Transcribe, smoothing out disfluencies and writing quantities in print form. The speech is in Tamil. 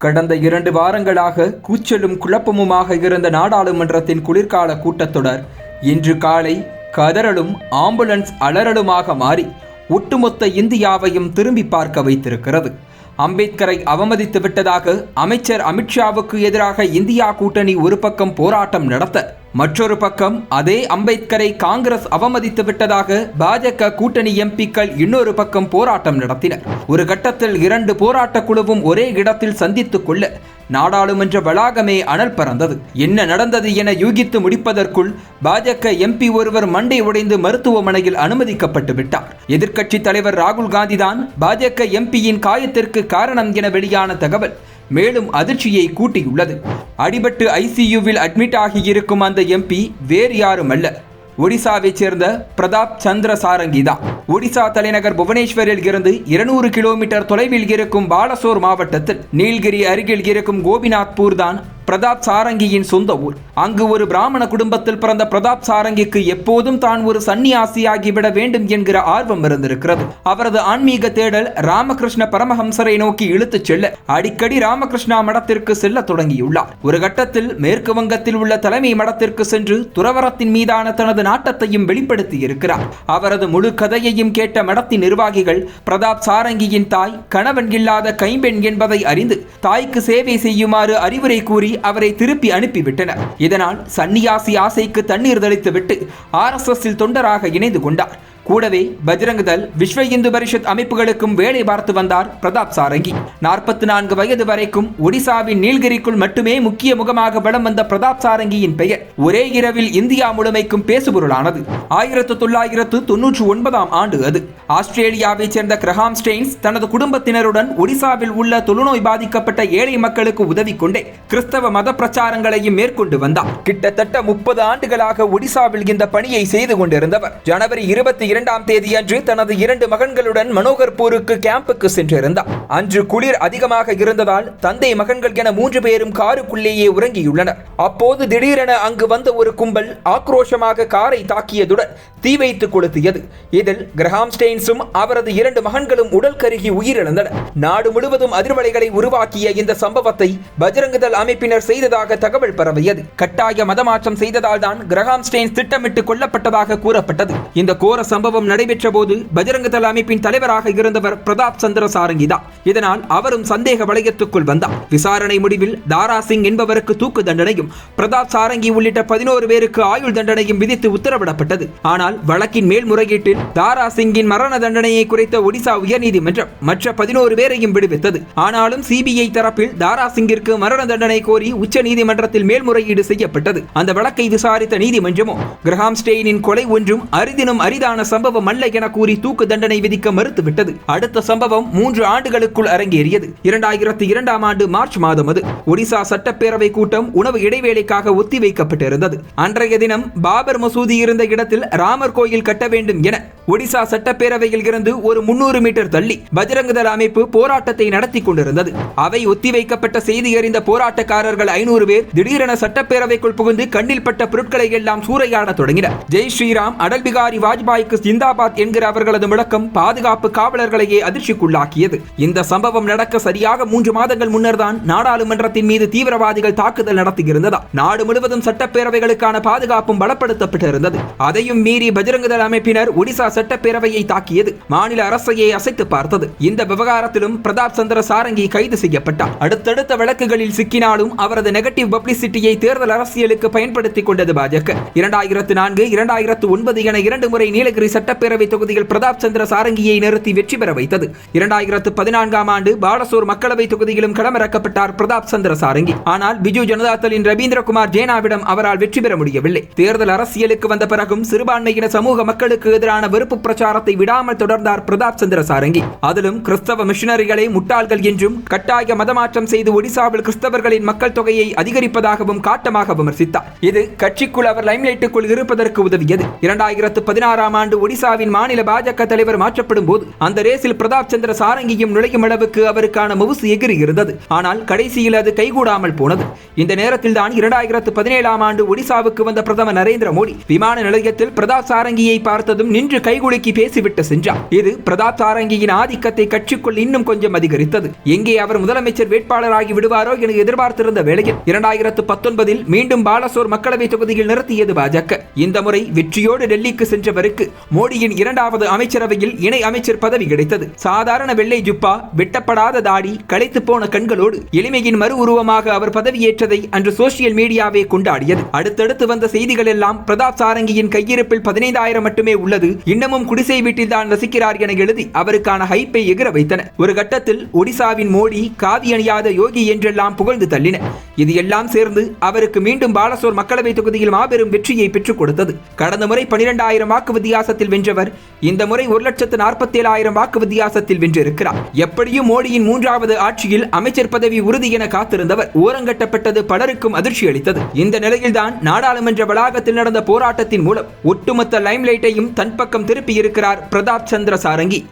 கடந்த 2 வாரங்களாக கூச்சலும் குழப்பமுமாக இருந்த நாடாளுமன்றத்தின் குளிர்கால கூட்டத்தொடர் இன்று காலை கதறலும் ஆம்புலன்ஸ் அலறலுமாக மாறி ஒட்டுமொத்த இந்தியாவையும் திரும்பி பார்க்க வைத்திருக்கிறது. அம்பேத்கரை அவமதித்து விட்டதாக அமைச்சர் அமித்ஷாவுக்கு எதிராக இந்தியா கூட்டணி ஒரு பக்கம் போராட்டம் நடத்த, மற்றொரு பக்கம் அதே அம்பேத்கரை காங்கிரஸ் அவமதித்து விட்டதாக பாஜக கூட்டணி எம்பிக்கள் இன்னொரு பக்கம் போராட்டம் நடத்தினர். ஒரு கட்டத்தில் 2 போராட்ட குழுவும் ஒரே இடத்தில் சந்தித்துக் கொள்ள நாடாளுமன்ற வளாகமே அனல் பறந்தது. என்ன நடந்தது என யூகித்து முடிப்பதற்குள் பாஜக எம்பி ஒருவர் மண்டை உடைந்து மருத்துவமனையில் அனுமதிக்கப்பட்டு விட்டார். எதிர்க்கட்சி தலைவர் ராகுல் காந்திதான் பாஜக எம்பியின் காயத்திற்கு காரணம் என வெளியான தகவல் மேலும் அதிர்ச்சியை கூட்டியுள்ளது. அடிபட்டு ஐசியூவில் அட்மிட் ஆகியிருக்கும் அந்த எம்பி வேறு யாரும் அல்ல, ஒடிசாவைச் சேர்ந்த பிரதாப் சந்திர சாரங்கி தான். ஒடிசா தலைநகர் புவனேஸ்வரில் இருந்து 200 கிலோமீட்டர் தொலைவில் இருக்கும் பாலசோர் மாவட்டத்தில் நீல்கிரி அருகில் இருக்கும் கோபிநாத்பூர் தான் பிரதாப் சாரங்கியின் சொந்த ஊர். அங்கு ஒரு பிராமண குடும்பத்தில் பிறந்த பிரதாப் சாரங்கிக்கு எப்போதும் தான் ஒரு சன்னியாசியாகிவிட வேண்டும் என்கிற ஆர்வம் இருந்திருக்கிறது. அவரது ஆன்மீக தேடல் ராமகிருஷ்ண பரமஹம்சரை நோக்கி இழுத்துச் செல்ல அடிக்கடி ராமகிருஷ்ணா மடத்திற்கு செல்ல தொடங்கியுள்ளார். ஒரு கட்டத்தில் மேற்கு வங்கத்தில் உள்ள தலைமை மடத்திற்கு சென்று துறவரத்தின் மீதான தனது நாட்டத்தையும் வெளிப்படுத்தி இருக்கிறார். அவரது முழு கதையையும் கேட்ட மடத்தின் நிர்வாகிகள் பிரதாப் சாரங்கியின் தாய் கணவன் இல்லாத கைம்பெண் என்பதை அறிந்து தாய்க்கு சேவை செய்யுமாறு அறிவுரை கூறி அவரை திருப்பி அனுப்பிவிட்டனர். இதனால் சன்னியாசி ஆசைக்கு தண்ணீர் தெளித்துவிட்டு RSSல் தொண்டராக இணைந்து கொண்டார். கூடவே பஜ்ரங் தள், விஸ்வ இந்து பரிஷத் அமைப்புகளுக்கும் வேலை பார்த்து வந்தார் பிரதாப் சாரங்கி. 44 வயது வரைக்கும் ஒடிசாவின் நீல்கிரிக்குள் மட்டுமே முக்கிய முகமாக வலம் வந்த பிரதாப் சாரங்கியின் பெயர் ஒரே இரவில் இந்தியா முழுமைக்கும் பேசுபொருளானது. 1999ஆம் ஆண்டு அது. ஆஸ்திரேலியாவைச் சேர்ந்த கிரஹாம் ஸ்டெயின்ஸ் தனது குடும்பத்தினருடன் ஒடிசாவில் உள்ள தொழுநோய் பாதிக்கப்பட்ட ஏழை மக்களுக்கு உதவி கொண்டே கிறிஸ்தவ மத பிரச்சாரங்களையும் மேற்கொண்டு வந்தார். கிட்டத்தட்ட 30 ஆண்டுகளாக ஒடிசாவில் இந்த பணியை செய்து கொண்டிருந்தவர் ஜனவரி 22ஆம் தேதி அன்று தனது 2 மகன்களுடன் மனோகர்பூருக்கு கேம்புக்கு சென்றிருந்தார். அன்று குளிர் அதிகமாக இருந்ததால் தந்தை மகன்கள் என 3 பேரும் காருக்குள்ளேயே உறங்கியுள்ளனர். அப்போது திடீரென அங்கு வந்த ஒரு கும்பல் ஆக்ரோஷமாக காரை தாக்கியதுடன் தீ வைத்து கொளுத்தியது. இதில் கிரஹாம் ஸ்டெயின்ஸும் அவரது 2 மகன்களும் உடல் கருகி உயிரிழந்தனர். நாடு முழுவதும் அதிர்வலைகளை உருவாக்கிய இந்த சம்பவத்தை பஜ்ரங் தள் அமைப்பினர் செய்ததாக தகவல் பரவியது. கட்டாய மதமாற்றம் செய்ததால் தான் கிரஹாம் ஸ்டெயின்ஸ் திட்டமிட்டு கொல்லப்பட்டதாக கூறப்பட்டது. இந்த கோர சம்பவம் நடைபெற்ற போது பஜ்ரங் தள் அமைப்பின் தலைவராக இருந்தவர் பிரதாப் சந்திர சாரங்கி தான். இதனால் அவரும் சந்தேக வளையத்துக்குள் வந்தார். விசாரணை முடிவில் தாரா சிங் என்பவருக்கு தூக்கு தண்டனையும் பிரதாப் சாரங்கி உள்ளிட்ட 11 பேருக்கு ஆயுள் தண்டனையும் விதித்து உத்தரவிடப்பட்டது. ஆனால் வழக்கின் மேல்முறையீட்டில் தாரா சிங்கின் மரண தண்டனையை குறைத்த ஒடிசா உயர்நீதிமன்றம் மற்ற 11 பேரையும் விடுவித்தது. ஆனாலும் சிபிஐ தரப்பில் தாரா சிங்கிற்கு மரண தண்டனை கோரி உச்ச நீதிமன்றத்தில் மேல்முறையீடு செய்யப்பட்டது. அந்த வழக்கை விசாரித்த நீதிமன்றமோ கிரஹாம் ஸ்டெயினின் கொலை ஒன்றும் அரிதினும் அரிதான சம்பவம் அல்ல என கூறி தூக்கு தண்டனை விதிக்க மறுத்துவிட்டது. அடுத்த சம்பவம் 3 ஆண்டுகளுக்குள் அரங்கேறியது. 2002ஆம் ஆண்டு மார்ச் மாதம் அது. ஒடிசா சட்டப்பேரவை கூட்டம் உணவு இடைவேளைக்காக ஒத்திவைக்கப்பட்டிருந்தது. அன்றைய தினம் பாபர் மசூதி இருந்த இடத்தில் ராமர் கோயில் கட்ட வேண்டும் என ஒடிசா சட்டப்பேரவையில் இருந்து ஒரு 300 மீட்டர் தள்ளி பஜ்ரங் தள் அமைப்பு போராட்டத்தை நடத்தி கொண்டிருந்தது. அவை ஒத்திவைக்கப்பட்ட செய்தி அறிந்த போராட்டக்காரர்கள் 500 பேர் திடீரென சட்டப்பேரவைக்குள் புகுந்து கண்ணில் பட்ட பொருட்களை எல்லாம் சூறையாட தொடங்கினர். ஜெய் ஸ்ரீராம், அடல் பிகாரி வாஜ்பாய்க்கு ஜிந்தாபாத் என்கிற அவர்களது முழக்கம் பாதுகாப்பு காவலர்களையே அதிர்ச்சிக்குள்ளாக்கியது. இந்த சம்பவம் நடக்க சரியாக 3 மாதங்கள் முன்னர் தான் நாடாளுமன்றத்தின் மீது தீவிரவாதிகள் தாக்குதல் நடத்தியிருந்ததா. நாடு முழுவதும் சட்டப்பேரவைகளுக்கான பாதுகாப்பும் பலப்படுத்தப்பட்டிருந்தது. அதையும் மீறி பஜ்ரங் தள் அமைப்பினர் ஒடிசா சட்டப்பேரவையை தாக்கியது மாநில அரசையே அசைத்து பார்த்தது. இந்த விவகாரத்திலும் பிரதாப் சந்திர சாரங்கி கைது செய்யப்பட்டார். அடுத்தடுத்த வழக்குகளில் சிக்கினாலும் அவரது நெகட்டிவ் பப்ளிசிட்டியை தேர்தல் அரசியலுக்கு பயன்படுத்திக் கொண்டது பாஜக. 2004, 2009 என 2 முறை நீலகிரி சட்டப்பேரவை தொகுதியில் பிரதாப் சந்திர சாரங்கியை நிறுத்தி வெற்றி பெற வைத்தது. 2014ஆம் ஆண்டு பாலசோர் மக்களவை தொகுதியிலும் களமிறக்கப்பட்டார் பிரதாப் சந்திர சாரங்கி. ஆனால் பிஜு ஜனதா தளின் ரவீந்திரகுமார் ஜேனாவிடம் அவரால் வெற்றி பெற முடியவில்லை. தேர்தல் அரசியலுக்கு வந்த பிறகும் சிறுபான்மையின சமூக மக்களுக்கு எதிரான வெறுப்பு பிரச்சாரத்தை விடாமல் தொடர்ந்தார் பிரதாப் சந்திர சாரங்கி. அதிலும் கிறிஸ்தவ மிஷனரிகளை முட்டாள்கள் என்றும் கட்டாய மதமாற்றம் செய்து ஒடிசாவில் கிறிஸ்தவர்களின் மக்கள் தொகையை அதிகரிப்பதாகவும் காட்டமாக விமர்சித்தார். இது கட்சிக்குள் அவர் லைம்லைட்டுக்குள் இருப்பதற்கு உதவியது. 2016ஆம் ஆண்டு ஆண்டு ஒடிசாவின் மாநில பாஜக தலைவர் மாற்றப்படும் போது அந்த ரேஸில் பிரதாப் சந்திர சாரங்கியும் நுழையும் அளவுக்கு அவருக்கான மவுசு எகிரி இருந்தது. ஆனால் கடைசியில் அது கைகூடாமல் போனது. இந்த நேரத்தில் தான் 2017ஆம் ஆண்டு ஒடிசாவுக்கு வந்த பிரதமர் நரேந்திர மோடி விமான நிலையத்தில் பிரதாப் சாரங்கியை பார்த்ததும் நின்று கைகுலுக்கி பேசிவிட்டு சென்றார். இது பிரதாப் சாரங்கியின் ஆதிக்கத்தை கட்சிக்குள் இன்னும் கொஞ்சம் அதிகரித்தது. எங்கே அவர் முதலமைச்சர் வேட்பாளராகி விடுவாரோ என எதிர்பார்த்திருந்த வேளையில் 2019இல் மீண்டும் பாலசோர் மக்களவை தொகுதியில் நிறுத்தியது பாஜக. இந்த முறை வெற்றியோடு டெல்லிக்கு சென்றவருக்கு மோடியின் இரண்டாவது அமைச்சரவையில் இணை அமைச்சர் பதவி கிடைத்தது. சாதாரண வெள்ளை ஜுப்பா, வெட்டப்படாத தாடி, களைத்து போன கண்களோடு எளிமையின் மறு உருவமாக அவர் பதவியேற்றதை அன்று சோசியல் மீடியாவே கொண்டாடியது. அடுத்தடுத்து வந்த செய்திகள் எல்லாம் பிரதாப் சாரங்கியின் கையிருப்பில் 15,000 மட்டுமே உள்ளது, இன்னமும் குடிசை வீட்டில் தான் வசிக்கிறார் என எழுதி அவருக்கான ஹைப்பை எகிர வைத்தன. ஒரு கட்டத்தில் ஒடிசாவின் மோடி காவி அணியாத யோகி என்றெல்லாம் புகழ்ந்து தள்ளின. இது எல்லாம் சேர்ந்து அவருக்கு மீண்டும் பாலசோர் மக்களவை தொகுதியில் மாபெரும் வெற்றியை பெற்றுக் கொடுத்தது. கடந்த முறை 12,000 வாக்கு வித்தியாசத்தில் வென்றவர் இந்த முறை 1,47,000 வாக்கு வித்தியாசத்தில் வென்றிருக்கிறார். எப்படியும் மோடியின் மூன்றாவது ஆட்சியில் அமைச்சர் பதவி உறுதி என காத்திருந்தவர் ஓரங்கட்டப்பட்டது பலருக்கும் அதிர்ச்சி அளித்தது. இந்த நிலையில்தான் நாடாளுமன்ற வளாகத்தில் நடந்த போராட்டத்தின் மூலம் ஒட்டுமொத்த லைம்லைட்டையும் தன் பக்கம் திருப்பியிருக்கிறார் பிரதாப் சந்திர சாரங்கி.